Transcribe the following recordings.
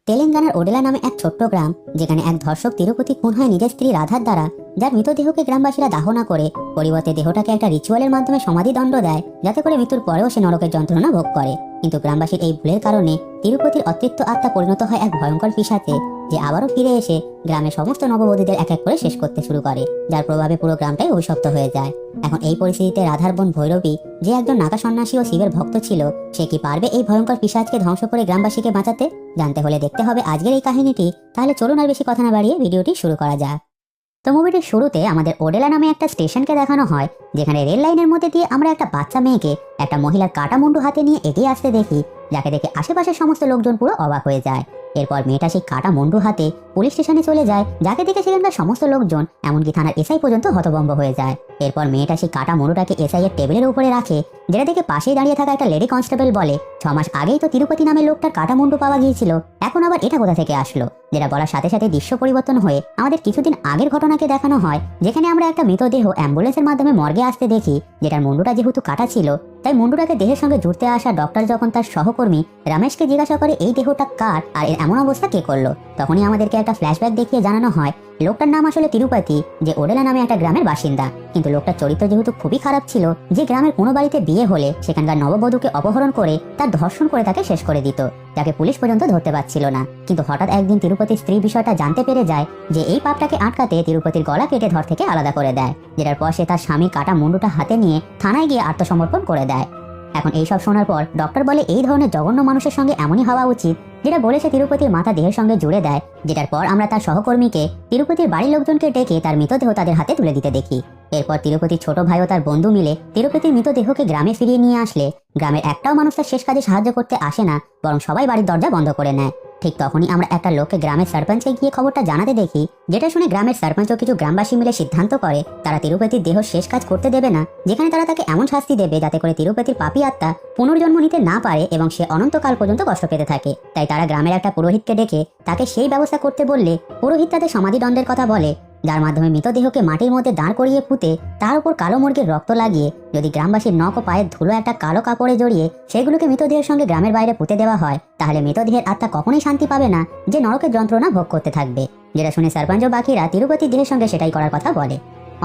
তেলেঙ্গানার ওডেলা নামে এক ছোট্ট গ্রাম, যেখানে এক ধর্ষক তিরুপতি খুন হয় নিজের স্ত্রী রাধার দ্বারা, যার মৃতদেহকে গ্রামবাসীরা দাহ না করে পরিবর্তে দেহটাকে একটা রিচুয়ালের মাধ্যমে সমাধিদণ্ড দেয়, যাতে করে মৃত্যুর পরেও সে নরকের যন্ত্রণা ভোগ করে। কিন্তু গ্রামবাসীর এই ভুলের কারণে তিরুপতির অতৃপ্ত আত্মা পরিণত হয় এক ভয়ঙ্কর পিশাচে, যে আবারও ফিরে এসে গ্রামের সমস্ত নববধূদের এক এক করে শেষ করতে শুরু করে, যার প্রভাবে পুরো গ্রামটাই অভিশপ্ত হয়ে যায়। এখন এই পরিস্থিতিতে রাধার বোন ভৈরবী, যে একজন নাগা সন্ন্যাসী ও শিবের ভক্ত ছিল, সে কি পারবে এই ভয়ঙ্কর পিশাচকে ধ্বংস করে গ্রামবাসীকে বাঁচাতে? জানতে হলে দেখতে হবে আজকের এই কাহিনীটি। তাহলে চলুন আর বেশি কথা না বাড়িয়ে ভিডিওটি শুরু করা যাক। তো মুভিটির শুরুতে আমাদের ওডেলা নামে একটা স্টেশনকে দেখানো হয়, যেখানে রেল লাইনের মধ্যে দিয়ে আমরা একটা বাচ্চা মেয়েকে একটা মহিলার কাটা মুন্ডু হাতে নিয়ে এগিয়ে আসতে দেখি, যাকে দেখে আশেপাশের সমস্ত লোকজন পুরো অবাক হয়ে যায়। এরপর মেয়েটা সেই কাটা মুন্ডু হাতে পুলিশ স্টেশনে চলে যায়, যাকে দেখে সেখানকার সমস্ত লোকজন এমনকি থানার এসআই পর্যন্ত হতভম্ব হয়ে যায়। এরপর মেয়েটা সেই কাটা মুন্ডুটাকে এসআই এর টেবিলের উপরে রাখে, যেটা দেখে পাশেই দাঁড়িয়ে থাকা একটা লেডি কনস্টেবল বলে, 6 মাস আগেই তো তিরুপতি নামের লোকটার কাটা মুন্ডু পাওয়া গিয়েছিল, এখন আবার এটা কোথা থেকে আসলো? যেটা বলার সাথে সাথে দৃশ্য পরিবর্তন হয়ে আমাদের কিছুদিন আগের ঘটনাকে দেখানো হয়, যেখানে আমরা একটা মৃতদেহ অ্যাম্বুলেন্সের মাধ্যমে মর্গে আসতে দেখি, যেটার মুন্ডুটা যেহেতু কাটা ছিল, তাই মুন্ডুটাকে দেহের সঙ্গে জুড়তে আসা ডক্টর যখন তার সহকর্মী রমেশকে জিজ্ঞাসা করে এই দেহটা কার আর এর এমন অবস্থা কে করলো, তখনই আমাদেরকে একটা ফ্ল্যাশব্যাক দেখিয়ে জানানো হয় লোকটার নাম আসলে তিরুপতি, যে ওডেলা নামে একটা গ্রামের বাসিন্দা। কিন্তু লোকটার চরিত্র যেহেতু খুবই খারাপ ছিল, যে গ্রামের কোনো বাড়িতে বিয়ে হলে সেখানকার নববধূকে অপহরণ করে তার ধর্ষণ করে তাকে শেষ করে দিত, যাকে পুলিশ পর্যন্ত ধরতে পারছিল না। কিন্তু হঠাৎ একদিন তিরুপতির স্ত্রী বিষয়টা জানতে পেরে যায়, যে এই পাপটাকে আটকাতে তিরুপতির গলা কেটে ধর থেকে আলাদা করে দেয়, যেটার পর সে তার স্বামীর কাটা মুন্ডুটা হাতে নিয়ে থানায় গিয়ে আত্মসমর্পণ করে দেয়। এখন এইসব শোনার পর ডক্টর বলে এই ধরনের জঘন্য মানুষের সঙ্গে এমনই হওয়া উচিত, যেটা বলেছে তিরুপতির মাথা দেহের সঙ্গে জুড়ে দেয়। যেটার পর আমরা তার সহকর্মীকে তিরুপতির বাড়ির লোকজনকে ডেকে তার মৃতদেহ তাদের হাতে তুলে দিতে দেখি। এরপর তিরুপতির ছোট ভাই ও তার বন্ধু মিলে তিরুপতির মৃতদেহকে গ্রামে ফিরিয়ে নিয়ে আসলে গ্রামের একটাও মানুষ তার শেষ কাজে সাহায্য করতে আসে না, বরং সবাই বাড়ির দরজা বন্ধ করে নেয়। ঠিক তখনই আমরা একটা লোককে গ্রামের সরপঞ্চকে গিয়ে খবরটা জানাতে দেখি, যেটা শুনে গ্রামের সরপঞ্চ ও কিছু গ্রামবাসী মিলে সিদ্ধান্ত করে তারা তিরুপতির দেহ শেষ কাজ করতে দেবে না, যেখানে তারা তাকে এমন শাস্তি দেবে যাতে করে তিরুপতির পাপী আত্মা পুনর্জন্ম নিতে না পারে এবং সে অনন্তকাল পর্যন্ত কষ্ট পেতে থাকে। তাই তারা গ্রামের একটা পুরোহিতকে ডেকে তাকে সেই ব্যবস্থা করতে বললে পুরোহিত তাদের সমাধিদণ্ডের কথা বলে, যার মাধ্যমে মৃতদেহকে মাটির মধ্যে দাঁড় করিয়ে পুঁতে তার উপর কালো মুরগির রক্ত লাগিয়ে যদি গ্রামবাসীর নখ ও পায়ের ধুলো একটা কালো কাপড়ে জড়িয়ে সেগুলোকে মৃতদেহের সঙ্গে গ্রামের বাইরে পুঁতে দেওয়া হয়, তাহলে মৃতদেহের আত্মা কখনোই শান্তি পাবে না, যে নরকের যন্ত্রণা ভোগ করতে থাকবে। যেটা শুনে সরপঞ্চ বাকিরা তিরুপতির দেহের সঙ্গে সেটাই করার কথা বলে।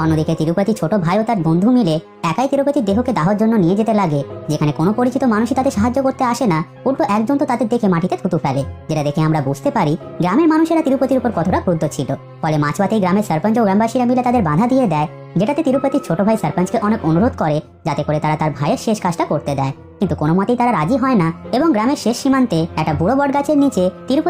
অন্যদিকে তিরুপতি ছোট ভাই ও তার বন্ধু মিলে একাই তিরুপতির দেহকে দাহর জন্য নিয়ে যেতে লাগে, যেখানে কোনো পরিচিত মানুষই তাদের সাহায্য করতে আসে না, উল্টো একজন তো তাদের দেখে মাটিতে থুতু ফেলে, যেটা দেখে আমরা বুঝতে পারি গ্রামের মানুষেরা তিরুপতির উপর কতটা ক্রুদ্ধ ছিল। ফলে মাঝপথেই গ্রামের সরপঞ্চ ও গ্রামবাসীরা মিলে তাদের বাধা দিয়ে দেয়, যেটাতে তিরুপতির ছোট ভাই সরপঞ্চকে অনেক অনুরোধ করে যাতে করে তারা তার ভাইয়ের শেষ কাজটা করতে দেয়, কিন্তু কোনো মতেই তারা রাজি হয় না এবং গ্রামের শেষ সীমান্তে একটা বুড়ো বট গাছের নিচে তিরুপতি